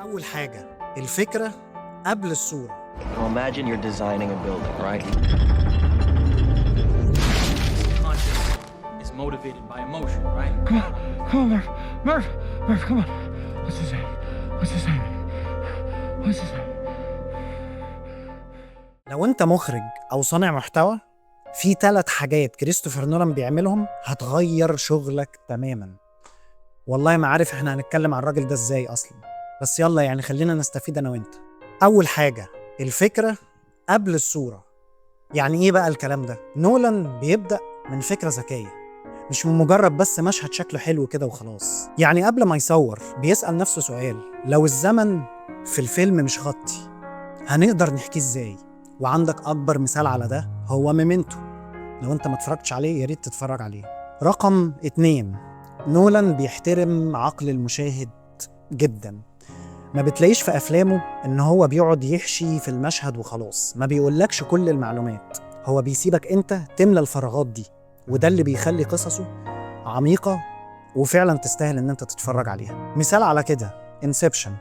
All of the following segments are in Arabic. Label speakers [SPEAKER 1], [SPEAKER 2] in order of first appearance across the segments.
[SPEAKER 1] أول حاجة الفكرة قبل الصورة.
[SPEAKER 2] Now imagine you're designing a building, right?
[SPEAKER 3] Conscious is motivated by emotion, right?
[SPEAKER 4] Come on, Murph, come on. What's his name? What's his name?
[SPEAKER 1] لو أنت مخرج أو صانع محتوى، في 3 حاجات كريستوفر نولان بيعملهم هتغير شغلك تماماً. والله ما عارف احنا هنتكلم عن الراجل ده ازاي أصلاً، بس يلا يعني خلينا نستفيد أنا وأنت. أول حاجة الفكرة قبل الصورة. يعني إيه بقى الكلام ده؟ نولان بيبدأ من فكرة ذكية، مش من مجرد بس مشهد شكله حلو كده وخلاص. يعني قبل ما يصور بيسأل نفسه سؤال: لو الزمن في الفيلم مش خطي هنقدر نحكيه ازاي؟ وعندك أكبر مثال على ده هو ميمنتو. لو انت ما اتفرجتش عليه ياريت تتفرج عليه. رقم 2، نولان بيحترم عقل المشاهد جدا. ما بتلاقيش في أفلامه إن هو بيقعد يحشي في المشهد وخلاص، ما بيقولكش كل المعلومات، هو بيسيبك انت تملى الفراغات دي، وده اللي بيخلي قصصه عميقة وفعلا تستاهل ان انت تتفرج عليها. مثال على كده انسبشن.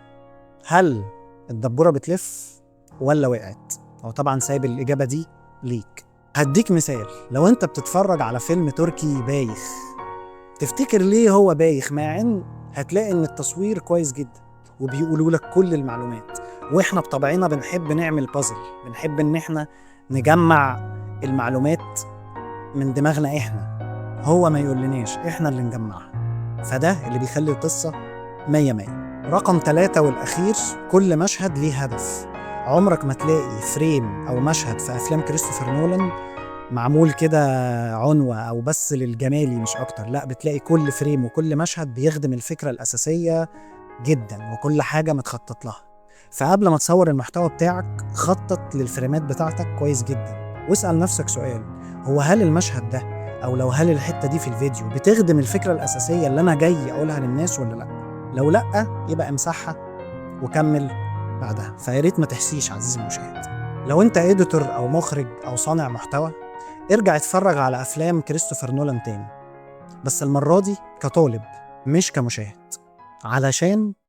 [SPEAKER 1] هل الدبورة بتلف ولا وقعت؟ هو طبعا سايب الإجابة دي ليك. هديك مثال: لو انت بتتفرج على فيلم تركي بايخ، تفتكر ليه هو بايخ مع ان هتلاقي ان التصوير كويس جدا وبيقولوا لك كل المعلومات؟ واحنا بطبعنا بنحب نعمل بازل، بنحب ان احنا نجمع المعلومات من دماغنا احنا، هو ما يقولناش، احنا اللي نجمعها. فده اللي بيخلي القصة 100. رقم 3 والأخير، كل مشهد ليه هدف. عمرك ما تلاقي فريم أو مشهد في أفلام كريستوفر نولان معمول كده عنوة أو بس للجمالي مش أكتر، لا، بتلاقي كل فريم وكل مشهد بيخدم الفكرة الأساسية جدا، وكل حاجة متخطط لها. فقبل ما تصور المحتوى بتاعك خطط للفريمات بتاعتك كويس جدا، واسأل نفسك سؤال: هو هل المشهد ده أو لو هل الحتة دي في الفيديو بتخدم الفكرة الأساسية اللي أنا جاي أقولها للناس ولا لأ؟ لو لأ يبقى امسحها وكمل بعدها. فياريت ما تحسيش عزيزي المشاهد. لو أنت إديتور أو مخرج أو صانع محتوى، ارجع اتفرج على أفلام كريستوفر نولان تاني، بس المرة دي كطالب مش كمشاهد، علشان